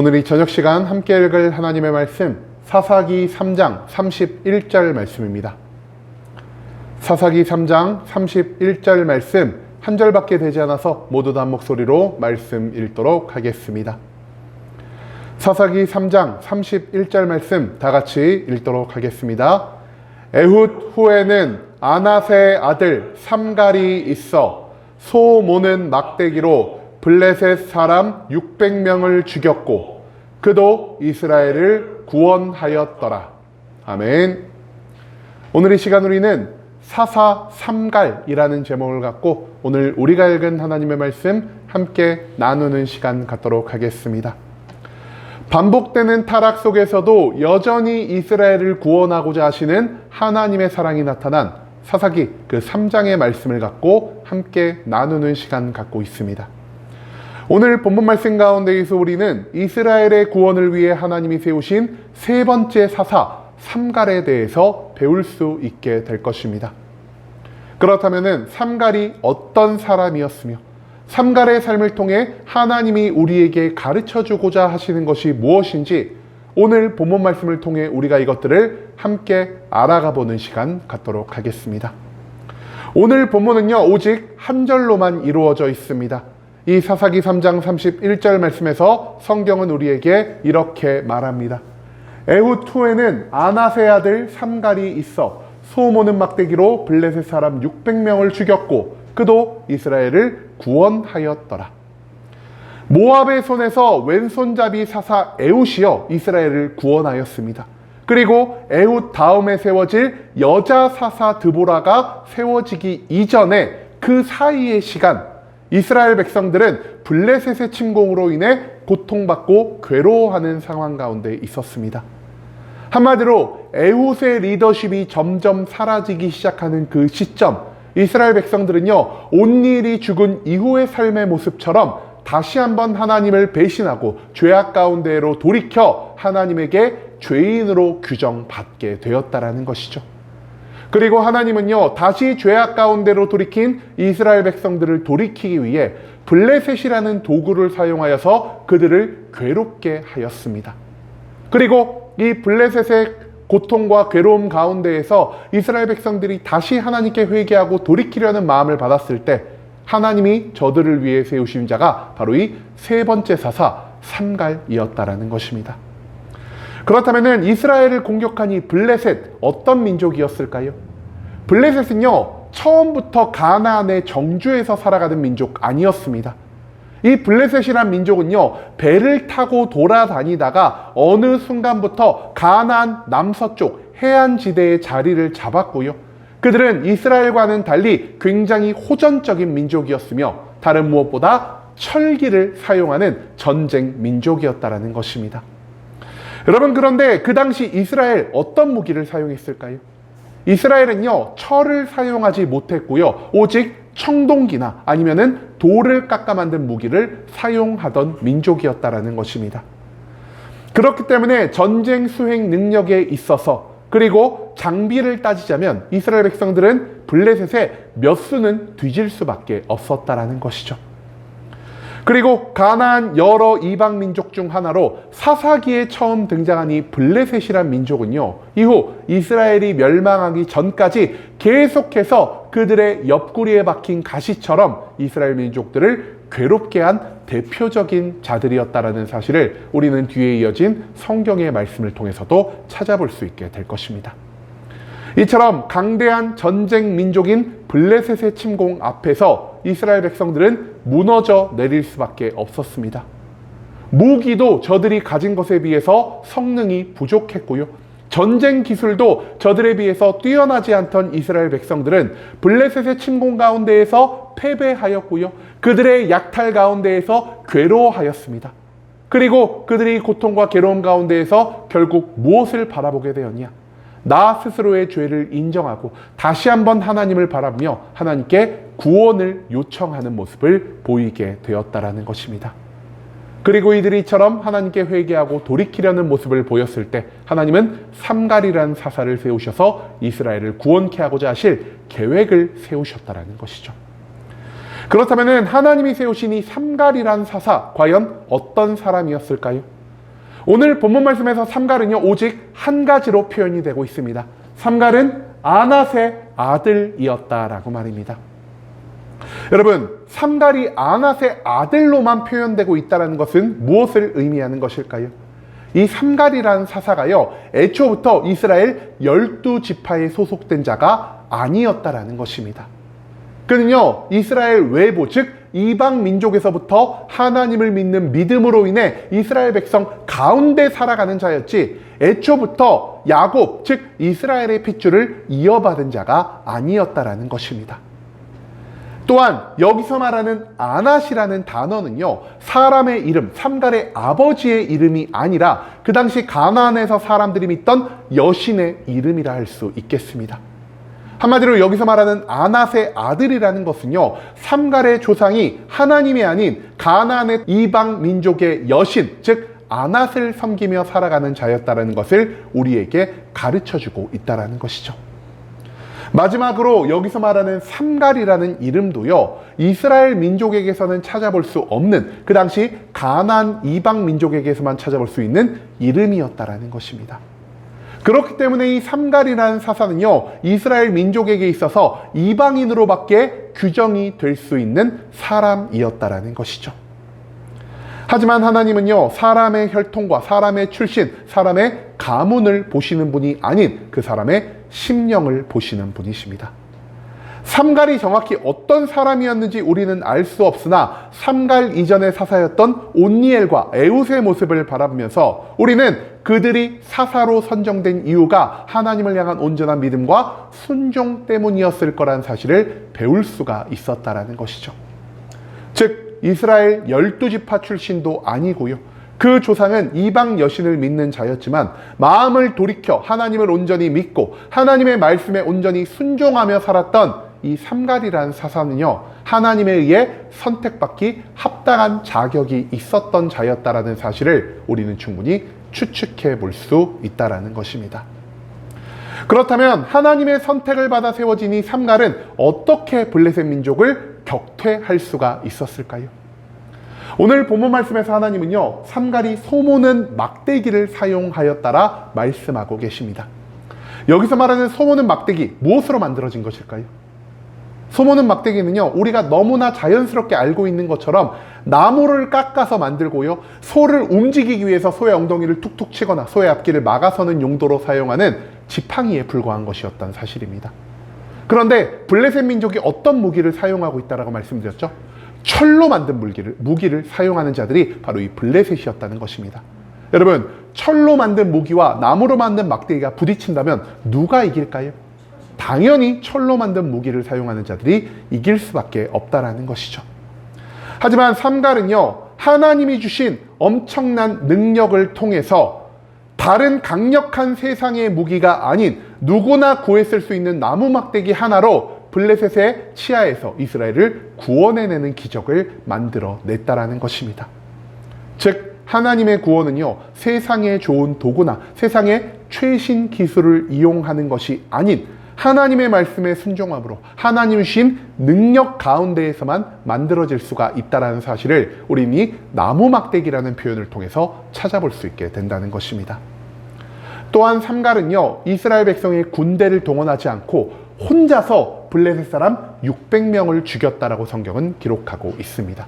오늘 이 저녁 시간 함께 읽을 하나님의 말씀 사사기 3장 31절 말씀입니다. 사사기 3장 31절 말씀 한 절밖에 되지 않아서 모두 다 한 목소리로 말씀 읽도록 하겠습니다. 사사기 3장 31절 말씀 다 같이 읽도록 하겠습니다. 에훗 후에는 아낫의 아들 삼갈이 있어 소 모는 막대기로 블레셋 사람 600명을 죽였고 그도 이스라엘을 구원하였더라. 아멘. 오늘 이 시간 우리는 사사 삼갈이라는 제목을 갖고 오늘 우리가 읽은 하나님의 말씀 함께 나누는 시간 갖도록 하겠습니다. 반복되는 타락 속에서도 여전히 이스라엘을 구원하고자 하시는 하나님의 사랑이 나타난 사사기 그 3장의 말씀을 갖고 함께 나누는 시간 갖고 있습니다. 오늘 본문 말씀 가운데에서 우리는 이스라엘의 구원을 위해 하나님이 세우신 세 번째 사사 삼갈에 대해서 배울 수 있게 될 것입니다. 그렇다면 삼갈이 어떤 사람이었으며 삼갈의 삶을 통해 하나님이 우리에게 가르쳐주고자 하시는 것이 무엇인지 오늘 본문 말씀을 통해 우리가 이것들을 함께 알아가 보는 시간 갖도록 하겠습니다. 오늘 본문은요 오직 한 절로만 이루어져 있습니다. 이 사사기 3장 31절 말씀에서 성경은 우리에게 이렇게 말합니다. 에훗 후에는 아낫의 아들 삼갈이 있어 소 모는 막대기로 블레셋 사람 600명을 죽였고 그도 이스라엘을 구원하였더라. 모압의 손에서 왼손잡이 사사 에훗이여 이스라엘을 구원하였습니다. 그리고 에훗 다음에 세워질 여자 사사 드보라가 세워지기 이전에 그 사이의 시간 이스라엘 백성들은 블레셋의 침공으로 인해 고통받고 괴로워하는 상황 가운데 있었습니다. 한마디로 에훗의 리더십이 점점 사라지기 시작하는 그 시점 이스라엘 백성들은요 온일이 죽은 이후의 삶의 모습처럼 다시 한번 하나님을 배신하고 죄악 가운데로 돌이켜 하나님에게 죄인으로 규정받게 되었다라는 것이죠. 그리고 하나님은요 다시 죄악 가운데로 돌이킨 이스라엘 백성들을 돌이키기 위해 블레셋이라는 도구를 사용하여서 그들을 괴롭게 하였습니다. 그리고 이 블레셋의 고통과 괴로움 가운데에서 이스라엘 백성들이 다시 하나님께 회개하고 돌이키려는 마음을 받았을 때 하나님이 저들을 위해 세우신 자가 바로 이 세 번째 사사 삼갈이었다라는 것입니다. 그렇다면 이스라엘을 공격한 이 블레셋 어떤 민족이었을까요? 블레셋은요 처음부터 가나안의 정주에서 살아가는 민족 아니었습니다. 이 블레셋이란 민족은요 배를 타고 돌아다니다가 어느 순간부터 가나안 남서쪽 해안지대에 자리를 잡았고요. 그들은 이스라엘과는 달리 굉장히 호전적인 민족이었으며 다른 무엇보다 철기를 사용하는 전쟁 민족이었다라는 것입니다. 여러분 그런데 그 당시 이스라엘 어떤 무기를 사용했을까요? 이스라엘은요 철을 사용하지 못했고요 오직 청동기나 아니면은 돌을 깎아 만든 무기를 사용하던 민족이었다라는 것입니다. 그렇기 때문에 전쟁 수행 능력에 있어서 그리고 장비를 따지자면 이스라엘 백성들은 블레셋의 몇 수는 뒤질 수밖에 없었다라는 것이죠. 그리고 가나안 여러 이방 민족 중 하나로 사사기에 처음 등장한 이 블레셋이란 민족은요 이후 이스라엘이 멸망하기 전까지 계속해서 그들의 옆구리에 박힌 가시처럼 이스라엘 민족들을 괴롭게 한 대표적인 자들이었다라는 사실을 우리는 뒤에 이어진 성경의 말씀을 통해서도 찾아볼 수 있게 될 것입니다. 이처럼 강대한 전쟁 민족인 블레셋의 침공 앞에서 이스라엘 백성들은 무너져 내릴 수밖에 없었습니다. 무기도 저들이 가진 것에 비해서 성능이 부족했고요. 전쟁 기술도 저들에 비해서 뛰어나지 않던 이스라엘 백성들은 블레셋의 침공 가운데에서 패배하였고요. 그들의 약탈 가운데에서 괴로워하였습니다. 그리고 그들이 고통과 괴로움 가운데에서 결국 무엇을 바라보게 되었냐? 나 스스로의 죄를 인정하고 다시 한번 하나님을 바라보며 하나님께 구원을 요청하는 모습을 보이게 되었다라는 것입니다. 그리고 이들이 이처럼 하나님께 회개하고 돌이키려는 모습을 보였을 때 하나님은 삼갈이라는 사사를 세우셔서 이스라엘을 구원케 하고자 하실 계획을 세우셨다라는 것이죠. 그렇다면 하나님이 세우신 이 삼갈이란 사사 과연 어떤 사람이었을까요? 오늘 본문 말씀에서 삼갈은요, 오직 한 가지로 표현이 되고 있습니다. 삼갈은 아낫의 아들이었다라고 말입니다. 여러분, 삼갈이 아낫의 아들로만 표현되고 있다는 것은 무엇을 의미하는 것일까요? 이 삼갈이라는 사사가요, 애초부터 이스라엘 12지파에 소속된 자가 아니었다라는 것입니다. 그는요, 이스라엘 외부, 즉 이방 민족에서부터 하나님을 믿는 믿음으로 인해 이스라엘 백성 가운데 살아가는 자였지, 애초부터 야곱, 즉 이스라엘의 핏줄을 이어받은 자가 아니었다라는 것입니다. 또한 여기서 말하는 아낫이라는 단어는요, 사람의 이름, 삼갈의 아버지의 이름이 아니라 그 당시 가나안에서 사람들이 믿던 여신의 이름이라 할 수 있겠습니다. 한마디로 여기서 말하는 아낫의 아들이라는 것은요, 삼갈의 조상이 하나님이 아닌 가나안의 이방 민족의 여신, 즉 아낫을 섬기며 살아가는 자였다는 것을 우리에게 가르쳐주고 있다는 것이죠. 마지막으로 여기서 말하는 삼갈이라는 이름도요, 이스라엘 민족에게서는 찾아볼 수 없는, 그 당시 가나안 이방 민족에게서만 찾아볼 수 있는 이름이었다라는 것입니다. 그렇기 때문에 이 삼갈이라는 사사는요, 이스라엘 민족에게 있어서 이방인으로밖에 규정이 될 수 있는 사람이었다라는 것이죠. 하지만 하나님은요, 사람의 혈통과 사람의 출신, 사람의 가문을 보시는 분이 아닌 그 사람의 심령을 보시는 분이십니다. 삼갈이 정확히 어떤 사람이었는지 우리는 알 수 없으나 삼갈 이전의 사사였던 온니엘과 에훗의 모습을 바라보면서 우리는 그들이 사사로 선정된 이유가 하나님을 향한 온전한 믿음과 순종 때문이었을 거란 사실을 배울 수가 있었다라는 것이죠. 즉 이스라엘 12지파 출신도 아니고요, 그 조상은 이방 여신을 믿는 자였지만 마음을 돌이켜 하나님을 온전히 믿고 하나님의 말씀에 온전히 순종하며 살았던 이 삼갈이라는 사사는요, 하나님에 의해 선택받기 합당한 자격이 있었던 자였다라는 사실을 우리는 충분히 추측해 볼 수 있다라는 것입니다. 그렇다면 하나님의 선택을 받아 세워진 이 삼갈은 어떻게 블레셋 민족을 격퇴할 수가 있었을까요? 오늘 본문 말씀에서 하나님은요, 삼갈이 소모는 막대기를 사용하였다라 말씀하고 계십니다. 여기서 말하는 소모는 막대기, 무엇으로 만들어진 것일까요? 소모는 막대기는요, 우리가 너무나 자연스럽게 알고 있는 것처럼 나무를 깎아서 만들고요, 소를 움직이기 위해서 소의 엉덩이를 툭툭 치거나 소의 앞길을 막아서는 용도로 사용하는 지팡이에 불과한 것이었던 사실입니다. 그런데 블레셋 민족이 어떤 무기를 사용하고 있다라고 말씀드렸죠? 철로 만든 무기를 사용하는 자들이 바로 이 블레셋이었다는 것입니다. 여러분, 철로 만든 무기와 나무로 만든 막대기가 부딪힌다면 누가 이길까요? 당연히 철로 만든 무기를 사용하는 자들이 이길 수밖에 없다라는 것이죠. 하지만 삼갈은요, 하나님이 주신 엄청난 능력을 통해서 다른 강력한 세상의 무기가 아닌 누구나 구했을 수 있는 나무 막대기 하나로 블레셋의 치하에서 이스라엘을 구원해내는 기적을 만들어냈다라는 것입니다. 즉 하나님의 구원은요, 세상에 좋은 도구나 세상의 최신 기술을 이용하는 것이 아닌 하나님의 말씀에 순종함으로 하나님이 주신 능력 가운데에서만 만들어질 수가 있다는 사실을 우리는 이 나무 막대기라는 표현을 통해서 찾아볼 수 있게 된다는 것입니다. 또한 삼갈은요, 이스라엘 백성의 군대를 동원하지 않고 혼자서 블레셋 사람 600명을 죽였다라고 성경은 기록하고 있습니다.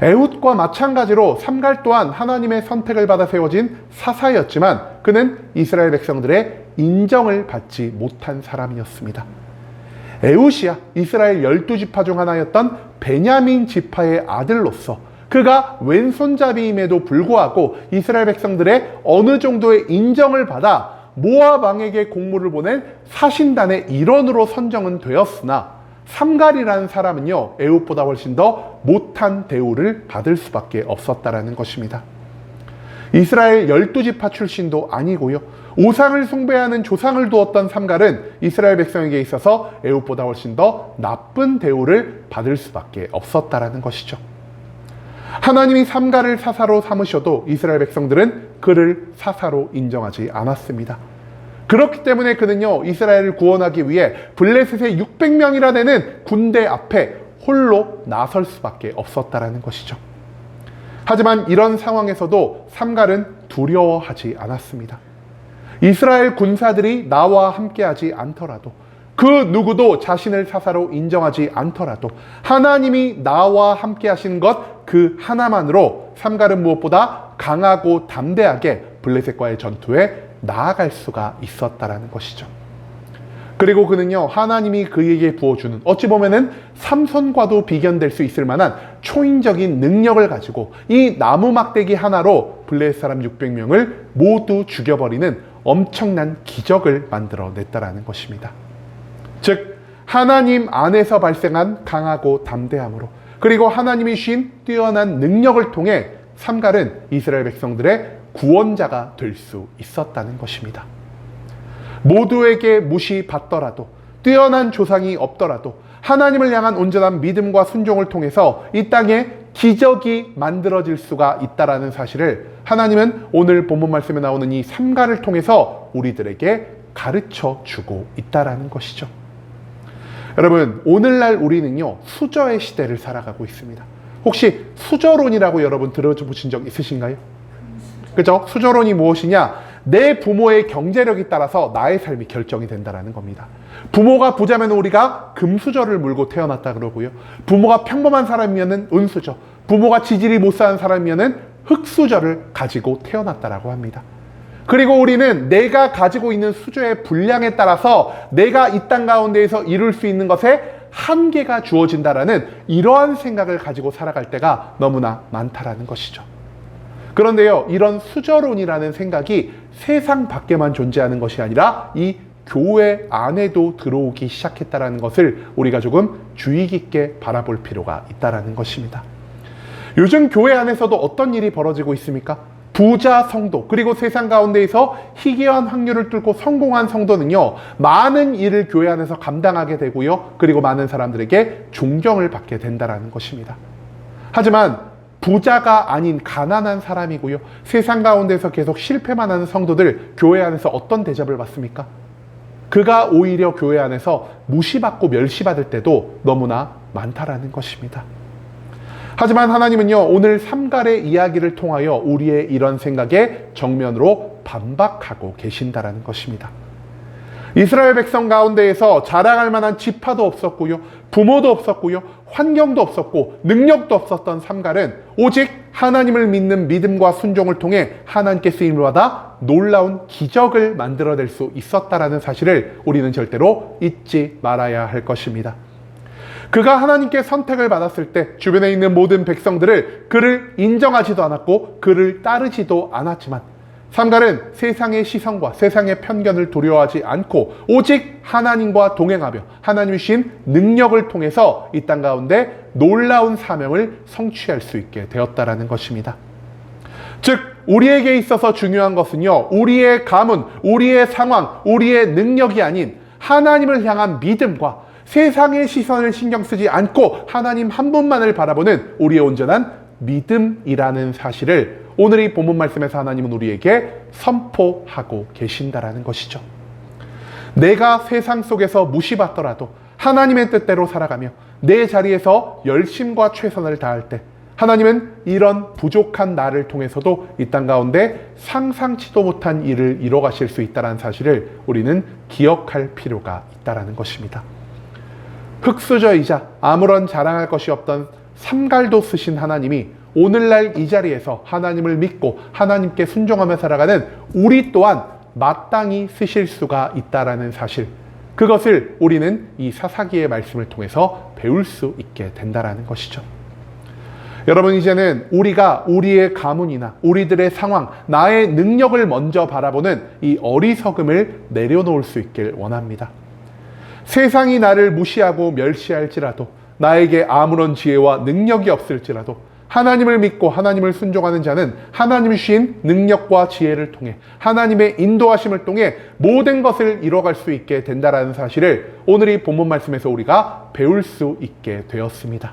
에훗과 마찬가지로 삼갈 또한 하나님의 선택을 받아 세워진 사사였지만 그는 이스라엘 백성들의 인정을 받지 못한 사람이었습니다. 에훗이야 이스라엘 12지파 중 하나였던 베냐민 지파의 아들로서 그가 왼손잡이임에도 불구하고 이스라엘 백성들의 어느 정도의 인정을 받아 모압 왕에게 공물을 보낸 사신단의 일원으로 선정은 되었으나 삼갈이라는 사람은요, 에훗보다 훨씬 더 못한 대우를 받을 수밖에 없었다라는 것입니다. 이스라엘 12지파 출신도 아니고요, 우상을 숭배하는 조상을 두었던 삼갈은 이스라엘 백성에게 있어서 에훗보다 훨씬 더 나쁜 대우를 받을 수밖에 없었다라는 것이죠. 하나님이 삼갈을 사사로 삼으셔도 이스라엘 백성들은 그를 사사로 인정하지 않았습니다. 그렇기 때문에 그는요, 이스라엘을 구원하기 위해 블레셋의 600명이나 되는 군대 앞에 홀로 나설 수밖에 없었다라는 것이죠. 하지만 이런 상황에서도 삼갈은 두려워하지 않았습니다. 이스라엘 군사들이 나와 함께하지 않더라도, 그 누구도 자신을 사사로 인정하지 않더라도 하나님이 나와 함께 하시는 것 그 하나만으로 삼갈은 무엇보다 강하고 담대하게 블레셋과의 전투에 나아갈 수가 있었다라는 것이죠. 그리고 그는요, 하나님이 그에게 부어주는, 어찌 보면은 삼손과도 비견될 수 있을 만한 초인적인 능력을 가지고 이 나무 막대기 하나로 블레셋 사람 600명을 모두 죽여버리는 엄청난 기적을 만들어냈다라는 것입니다. 즉, 하나님 안에서 발생한 강하고 담대함으로, 그리고 하나님이 신 뛰어난 능력을 통해 삼갈은 이스라엘 백성들의 구원자가 될 수 있었다는 것입니다. 모두에게 무시받더라도, 뛰어난 조상이 없더라도 하나님을 향한 온전한 믿음과 순종을 통해서 이 땅에 기적이 만들어질 수가 있다는 사실을 하나님은 오늘 본문 말씀에 나오는 이 삼갈을 통해서 우리들에게 가르쳐 주고 있다는 것이죠. 여러분, 오늘날 우리는요, 수저의 시대를 살아가고 있습니다. 혹시 수저론이라고 여러분 들어보신 적 있으신가요? 그죠? 수저론이 무엇이냐? 내 부모의 경제력에 따라서 나의 삶이 결정이 된다는 겁니다. 부모가 부자면 우리가 금수저를 물고 태어났다 그러고요. 부모가 평범한 사람이면 은수저, 부모가 지질이 못 사는 사람이면 흙수저를 가지고 태어났다라고 합니다. 그리고 우리는 내가 가지고 있는 수저의 분량에 따라서 내가 이 땅 가운데에서 이룰 수 있는 것에 한계가 주어진다라는 이러한 생각을 가지고 살아갈 때가 너무나 많다라는 것이죠. 그런데요, 이런 수저론이라는 생각이 세상 밖에만 존재하는 것이 아니라 이 교회 안에도 들어오기 시작했다는 것을 우리가 조금 주의 깊게 바라볼 필요가 있다는 것입니다. 요즘 교회 안에서도 어떤 일이 벌어지고 있습니까? 부자 성도, 그리고 세상 가운데에서 희귀한 확률을 뚫고 성공한 성도는요, 많은 일을 교회 안에서 감당하게 되고요, 그리고 많은 사람들에게 존경을 받게 된다는 것입니다. 하지만 부자가 아닌 가난한 사람이고요, 세상 가운데서 계속 실패만 하는 성도들, 교회 안에서 어떤 대접을 받습니까? 그가 오히려 교회 안에서 무시받고 멸시받을 때도 너무나 많다라는 것입니다. 하지만 하나님은요, 오늘 삼갈의 이야기를 통하여 우리의 이런 생각에 정면으로 반박하고 계신다라는 것입니다. 이스라엘 백성 가운데에서 자랑할 만한 지파도 없었고요, 부모도 없었고요, 환경도 없었고 능력도 없었던 삼갈은 오직 하나님을 믿는 믿음과 순종을 통해 하나님께 쓰임을 받아 놀라운 기적을 만들어낼 수 있었다라는 사실을 우리는 절대로 잊지 말아야 할 것입니다. 그가 하나님께 선택을 받았을 때 주변에 있는 모든 백성들을 그를 인정하지도 않았고 그를 따르지도 않았지만 삼갈은 세상의 시선과 세상의 편견을 두려워하지 않고 오직 하나님과 동행하며 하나님이 주신 능력을 통해서 이 땅 가운데 놀라운 사명을 성취할 수 있게 되었다라는 것입니다. 즉, 우리에게 있어서 중요한 것은요, 우리의 가문, 우리의 상황, 우리의 능력이 아닌 하나님을 향한 믿음과 세상의 시선을 신경 쓰지 않고 하나님 한 분만을 바라보는 우리의 온전한 믿음이라는 사실을 오늘 이 본문 말씀에서 하나님은 우리에게 선포하고 계신다라는 것이죠. 내가 세상 속에서 무시받더라도 하나님의 뜻대로 살아가며 내 자리에서 열심과 최선을 다할 때 하나님은 이런 부족한 나를 통해서도 이 땅 가운데 상상치도 못한 일을 이뤄가실 수 있다는 사실을 우리는 기억할 필요가 있다는 것입니다. 흙수저이자 아무런 자랑할 것이 없던 삼갈도 쓰신 하나님이 오늘날 이 자리에서 하나님을 믿고 하나님께 순종하며 살아가는 우리 또한 마땅히 쓰실 수가 있다라는 사실, 그것을 우리는 이 사사기의 말씀을 통해서 배울 수 있게 된다라는 것이죠. 여러분, 이제는 우리가 우리의 가문이나 우리들의 상황, 나의 능력을 먼저 바라보는 이 어리석음을 내려놓을 수 있길 원합니다. 세상이 나를 무시하고 멸시할지라도, 나에게 아무런 지혜와 능력이 없을지라도 하나님을 믿고 하나님을 순종하는 자는 하나님이 주신 능력과 지혜를 통해 하나님의 인도하심을 통해 모든 것을 이뤄갈 수 있게 된다는 사실을 오늘 이 본문 말씀에서 우리가 배울 수 있게 되었습니다.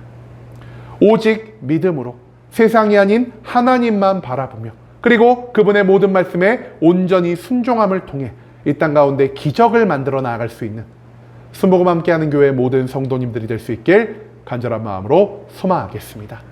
오직 믿음으로 세상이 아닌 하나님만 바라보며 그리고 그분의 모든 말씀에 온전히 순종함을 통해 이 땅 가운데 기적을 만들어 나아갈 수 있는 순복음 함께하는 교회 모든 성도님들이 될 수 있길 간절한 마음으로 소망하겠습니다.